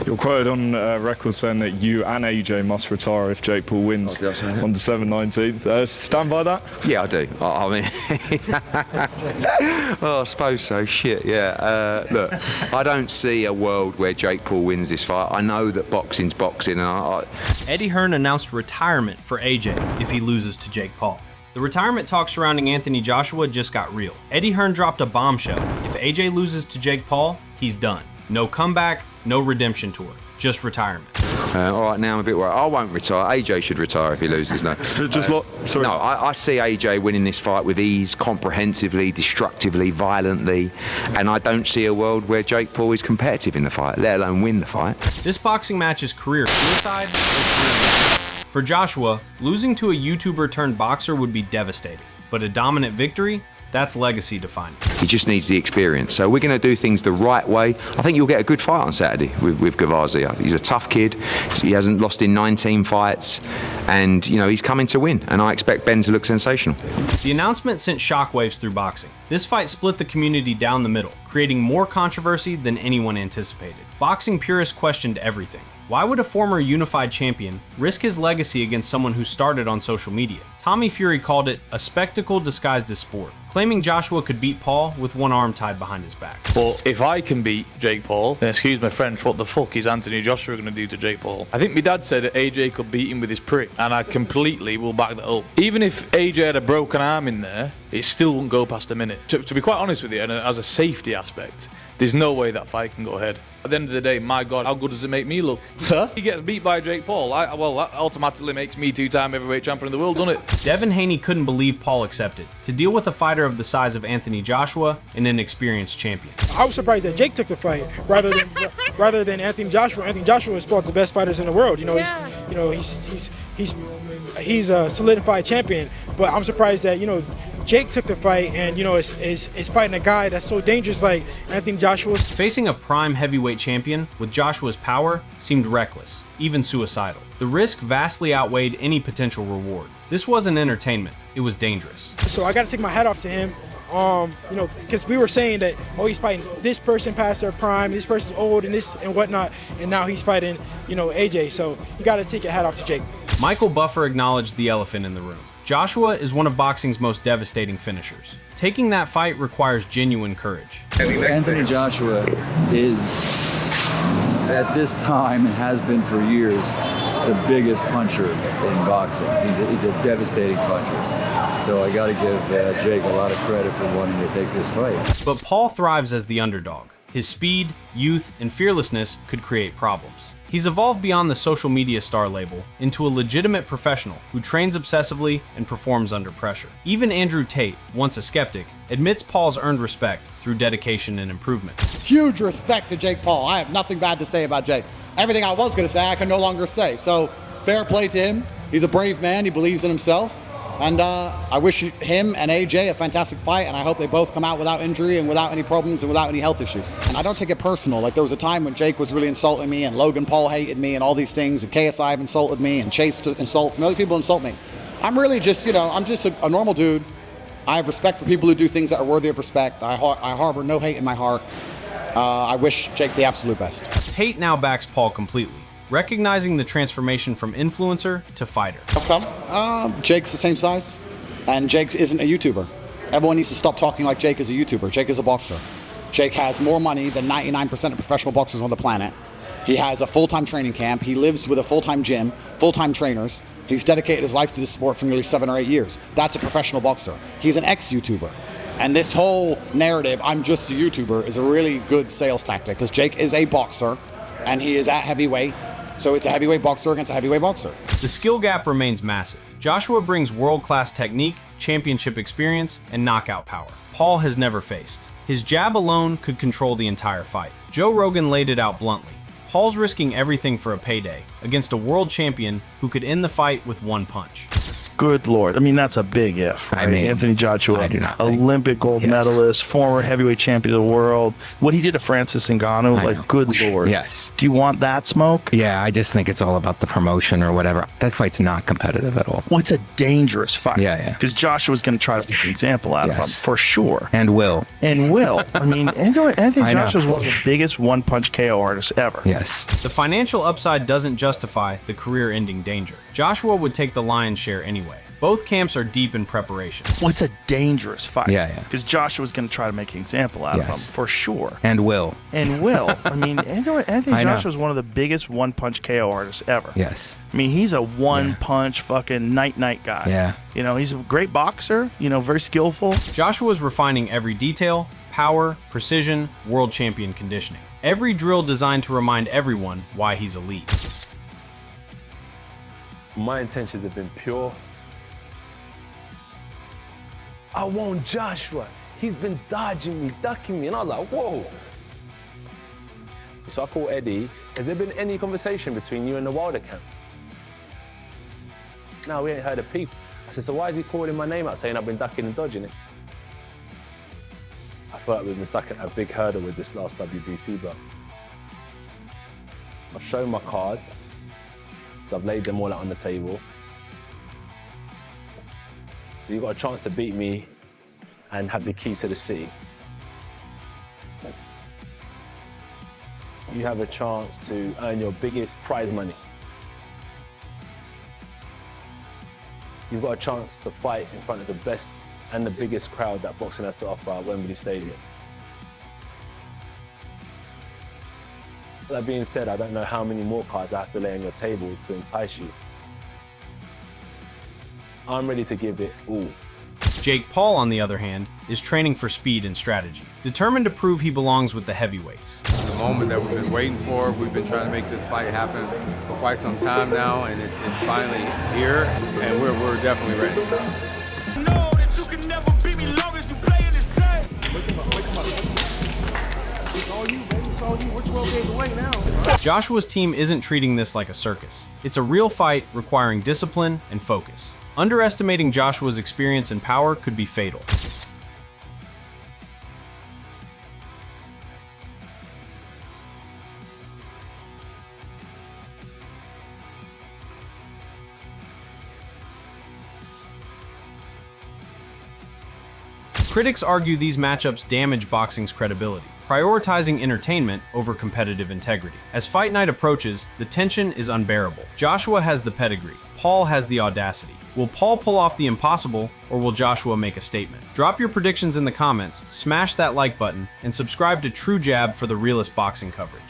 You're quoted on record saying that you and AJ must retire if Jake Paul wins on December 19th. Stand by that? Yeah, I do. I mean, oh, I suppose so. Shit, yeah. Look, I don't see a world where Jake Paul wins this fight. I know that boxing's boxing. And Eddie Hearn announced retirement for AJ if he loses to Jake Paul. The retirement talk surrounding Anthony Joshua just got real. Eddie Hearn dropped a bombshell. If AJ loses to Jake Paul, he's done. No comeback, no redemption tour, just retirement. All right, now I'm a bit worried. I won't retire. AJ should retire if he loses. No, sorry. No, I see AJ winning this fight with ease, comprehensively, destructively, violently, and I don't see a world where Jake Paul is competitive in the fight, let alone win the fight. This boxing match is career suicide. For Joshua, losing to a YouTuber turned boxer would be devastating, but a dominant victory, that's legacy defining. He just needs the experience. So we're going to do things the right way. I think you'll get a good fight on Saturday with Gavazi. He's a tough kid. He hasn't lost in 19 fights. And, you know, he's coming to win. And I expect Ben to look sensational. The announcement sent shockwaves through boxing. This fight split the community down the middle, creating more controversy than anyone anticipated. Boxing purists questioned everything. Why would a former unified champion risk his legacy against someone who started on social media? Tommy Fury called it a spectacle disguised as sport, claiming Joshua could beat Paul with one arm tied behind his back. But if I can beat Jake Paul, then excuse my French, what the fuck is Anthony Joshua going to do to Jake Paul? I think my dad said that AJ could beat him with his prick, and I completely will back that up. Even if AJ had a broken arm in there, it still wouldn't go past a minute. To be quite honest with you, and as a safety aspect, there's no way that fight can go ahead. At the end of the day, my God, how good does it make me look? He gets beat by Jake Paul. Well, that automatically makes me two-time heavyweight champion of the world, doesn't it? Devin Haney couldn't believe Paul accepted to deal with a fighter of the size of Anthony Joshua and an experienced champion. I was surprised that Jake took the fight rather than Anthony Joshua. Anthony Joshua is one of the best fighters in the world. He's a solidified champion. But I'm surprised that Jake took the fight and is fighting a guy that's so dangerous like Anthony Joshua. Facing a prime heavyweight champion with Joshua's power seemed reckless, even suicidal. The risk vastly outweighed any potential reward. This wasn't entertainment, it was dangerous. So I got to take my hat off to him. Because we were saying that, he's fighting this person past their prime, this person's old and this and whatnot, and now he's fighting, AJ. So you got to take your hat off to Jake. Michael Buffer acknowledged the elephant in the room. Joshua is one of boxing's most devastating finishers. Taking that fight requires genuine courage. Anthony Joshua is, at this time, and has been for years, the biggest puncher in boxing. He's a devastating puncher. So I got to give Jake a lot of credit for wanting to take this fight. But Paul thrives as the underdog. His speed, youth, and fearlessness could create problems. He's evolved beyond the social media star label into a legitimate professional who trains obsessively and performs under pressure. Even Andrew Tate, once a skeptic, admits Paul's earned respect through dedication and improvement. Huge respect to Jake Paul. I have nothing bad to say about Jake. Everything I was going to say, I can no longer say. So fair play to him. He's a brave man. He believes in himself. And I wish him and AJ a fantastic fight, and I hope they both come out without injury and without any problems and without any health issues. And I don't take it personal. Like, there was a time when Jake was really insulting me, and Logan Paul hated me, and all these things, and KSI insulted me, and Chase insults me. All these people insult me. I'm really just, I'm just a normal dude. I have respect for people who do things that are worthy of respect. I harbor no hate in my heart. I wish Jake the absolute best. Tate now backs Paul completely, recognizing the transformation from influencer to fighter. How come? Jake's the same size, and Jake isn't a YouTuber. Everyone needs to stop talking like Jake is a YouTuber. Jake is a boxer. Jake has more money than 99% of professional boxers on the planet. He has a full-time training camp. He lives with a full-time gym, full-time trainers. He's dedicated his life to the sport for nearly 7 or 8 years. That's a professional boxer. He's an ex-YouTuber. And this whole narrative, I'm just a YouTuber, is a really good sales tactic, because Jake is a boxer, and he is at heavyweight. So it's a heavyweight boxer against a heavyweight boxer. The skill gap remains massive. Joshua brings world-class technique, championship experience, and knockout power Paul has never faced. His jab alone could control the entire fight. Joe Rogan laid it out bluntly. Paul's risking everything for a payday against a world champion who could end the fight with one punch. Good Lord. I mean, that's a big if, right? I mean, Anthony Joshua, I do not think- Olympic gold Yes. medalist, former heavyweight champion of the world. What he did to Francis Ngannou, I know. like, good Lord. Yes. Do you want that smoke? Yeah, I just think it's all about the promotion or whatever. That fight's not competitive at all. Well, it's a dangerous fight. Yeah, yeah. Because Joshua's going to try to make an example out of him, Yes. for sure. And will. And will. I mean, Anthony I know. Joshua's one of the biggest one-punch KO artists ever. Yes. The financial upside doesn't justify the career-ending danger. Joshua would take the lion's share anyway. Both camps are deep in preparation. Well, it's a dangerous fight. Yeah, yeah. Because Joshua's going to try to make an example out of him, Yes. for sure. And will. And will. I mean, Anthony I know. Joshua's one of the biggest one-punch KO artists ever. Yes. I mean, he's a one-punch fucking night-night guy. Yeah. You know, he's a great boxer, you know, very skillful. Joshua's refining every detail, power, precision, world champion conditioning. Every drill designed to remind everyone why he's elite. My intentions have been pure. I want Joshua. He's been dodging me, ducking me, and I was like, whoa. So I called Eddie, has there been any conversation between you and the Wilder camp? No, we ain't heard a peep. I said, so why is he calling my name out saying I've been ducking and dodging it? I feel like we've been stuck at a big hurdle with this last WBC belt. I've shown my cards, so I've laid them all out on the table. So you've got a chance to beat me and have the keys to the city. You have a chance to earn your biggest prize money. You've got a chance to fight in front of the best and the biggest crowd that boxing has to offer at Wembley Stadium. That being said, I don't know how many more cards I have to lay on your table to entice you. I'm ready to give it all. Jake Paul, on the other hand, is training for speed and strategy, determined to prove he belongs with the heavyweights. The moment that we've been waiting for. We've been trying to make this fight happen for quite some time now, and it's finally here, and we're definitely ready. Know that you can never beat me long as you play in the set. Wake him up. It's all you, baby. It's all you. We're 12 days away now. Joshua's team isn't treating this like a circus. It's a real fight requiring discipline and focus. Underestimating Joshua's experience and power could be fatal. Critics argue these matchups damage boxing's credibility, prioritizing entertainment over competitive integrity. As fight night approaches, the tension is unbearable. Joshua has the pedigree. Paul has the audacity. Will Paul pull off the impossible, or will Joshua make a statement? Drop your predictions in the comments, smash that like button, and subscribe to True Jab for the realest boxing coverage.